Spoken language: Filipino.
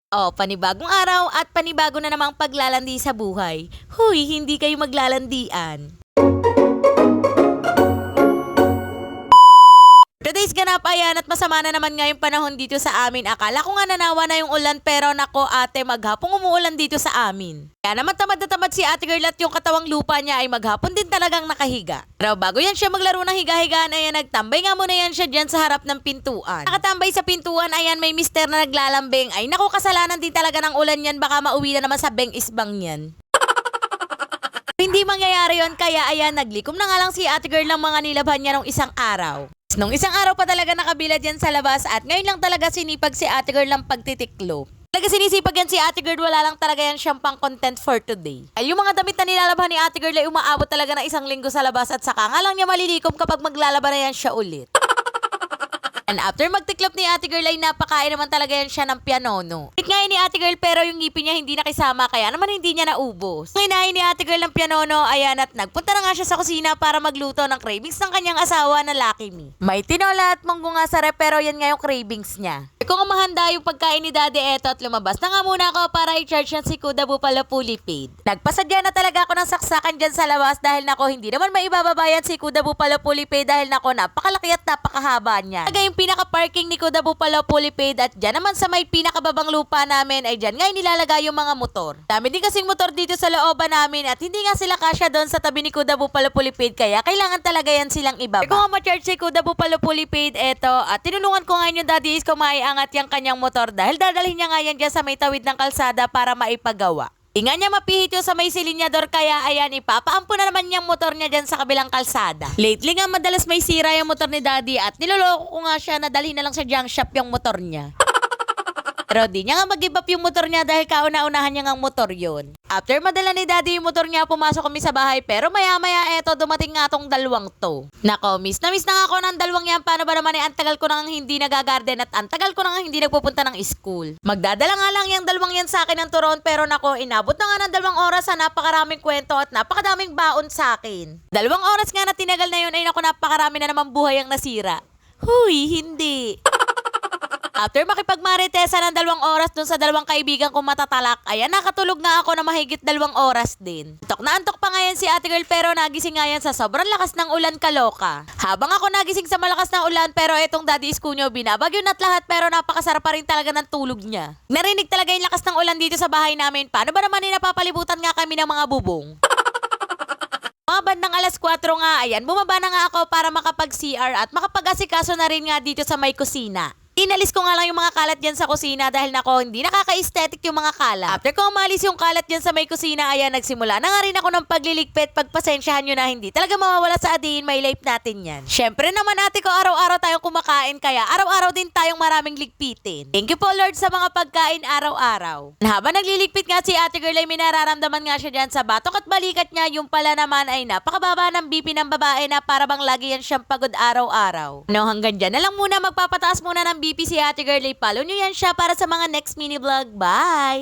Oh, panibagong araw at panibago na namang paglalandi sa buhay. Huy, hindi kayo maglalandian. Today's ganap ayan at masama na naman nga yung panahon dito sa amin. Akala ko nga nanawa na yung ulan pero nako ate maghapong umuulan dito sa amin. Kaya naman tamad na tamad si ate girl at yung katawang lupa niya ay maghapon din talagang nakahiga. Pero bago yan siya maglaro ng higa-higaan ayan nagtambay nga muna yan siya dyan sa harap ng pintuan. Nakatambay sa pintuan ayan may mister na naglalambing. Ay naku kasalanan din talaga ng ulan yan baka mauwi na naman sa beng isbang yan. Hindi mangyayari yon kaya ayan naglikom na nga lang si ate girl ng mga nilabhan niya nung isang araw. Nung isang araw pa talaga nakabilad yan sa labas at ngayon lang talaga sinipag si ate girl ng pagtitiklo. Talaga sinisipag yan si ate girl, wala lang talaga yan siyang pang content for today. Ay yung mga damit na nilalabhan ni ate girl ay umaabot talaga ng isang linggo sa labas at saka nga lang niya malilikom kapag maglalaba na yan siya ulit. And after magtiklop ni ate girl ay napakain naman talaga yan siya ng pianono. Ikit nga ni ate girl pero yung ngipin niya hindi nakisama kaya naman hindi niya naubos. Ang inahin ni ate girl ng pianono ayan at nagpunta na nga siya sa kusina para magluto ng cravings ng kanyang asawa na Lucky Me. May tinola at munggo nga sa rep pero yan nga yung cravings niya. Kung mahanda yung pagkain ni daddy eto at lumabas na nga muna ako para i-charge yan si Kuda Bupalo Fully Paid. Nagpasadya na talaga ako ng saksakan dyan sa labas dahil nako hindi naman maibababayan si Kuda Bupalo Fully Paid dahil nako napakalaki at napakahaba niya. Yung pinaka-parking ni Kuda Bupalo Fully Paid at dyan naman sa may pinakababang lupa namin ay dyan nga inilalagay yung mga motor. Dami din kasing motor dito sa looban namin at hindi nga sila kasya doon sa tabi ni Kuda Bupalo Fully Paid kaya kailangan talaga yan silang ibaba. Kung nga ma-charge si Kuda Bupalo Fully Paid eto at tinulungan ko ngayon yung daddy is kung maiangat yung kanyang motor dahil dadalhin niya nga yan dyan sa may tawid ng kalsada para maipagawa. Inga niya mapihit yung sa may silinyador kaya ayan ipapaampo na naman yung motor niya dyan sa kabilang kalsada. Lately nga madalas may sira yung motor ni daddy at niloloko ko nga siya na dalhin na lang sa junk shop yung motor niya. Pero di niya nga mag-give up yung motor niya dahil kauna-unahan niya ngang motor yun. After madala ni daddy yung motor niya, pumasok kami sa bahay pero maya-maya eto dumating nga tong dalawang to. Nako, miss na nga ako ng dalawang yan. Paano ba naman ang tagal ko nang hindi nagagarden at ang tagal ko nang hindi nagpupunta ng school. Magdadala nga lang yung dalawang yan sa akin ng turon pero nako, inabot na nga ng 2 oras sa napakaraming kwento at napakadaming baon sa akin. 2 oras nga na tinagal na yun ay nako napakarami na naman buhay ang nasira. Huy, hindi. After makipagmaritesa ng 2 oras dun sa 2 kaibigan kong matatalak, ayan nakatulog nga ako na mahigit 2 oras din. Antok na antok pa ngayon si ate girl pero nagising nga yan sa sobrang lakas ng ulan kaloka. Habang ako nagising sa malakas na ulan pero etong daddy iskunyo binabagyo na't lahat pero napakasarap pa rin talaga ng tulog niya. Narinig talaga yung lakas ng ulan dito sa bahay namin. Paano ba naman napapalibutan nga kami ng mga bubong? Mga bandang alas 4 nga, ayan, bumaba na nga ako para makapag-CR at makapag-asikaso na rin nga dito sa may kusina. Inalis ko nga lang yung mga kalat dyan sa kusina dahil nako hindi nakaka-aesthetic yung mga kalat. After ko umalis yung kalat dyan sa may kusina, ayan nagsimula na nga rin ako ng pagliligpit. Pagpasensyahan nyo na hindi talaga mawawala sa adiin, may life natin yan. Syempre naman ate ko araw-araw tayong kumakain kaya araw-araw din tayong maraming ligpitin. Thank you po Lord sa mga pagkain araw-araw. Habang nagliligpit nga si ate girl ay may nararamdaman nga siya dyan sa batok at balikat niya, yung pala naman ay napakababa ng BP ng babae na para bang lagi yan siyang pagod araw-araw. No, hanggang dyan na lang muna magpapataas muna ng BP si ate girl. Follow nyo yan siya para sa mga next mini vlog. Bye!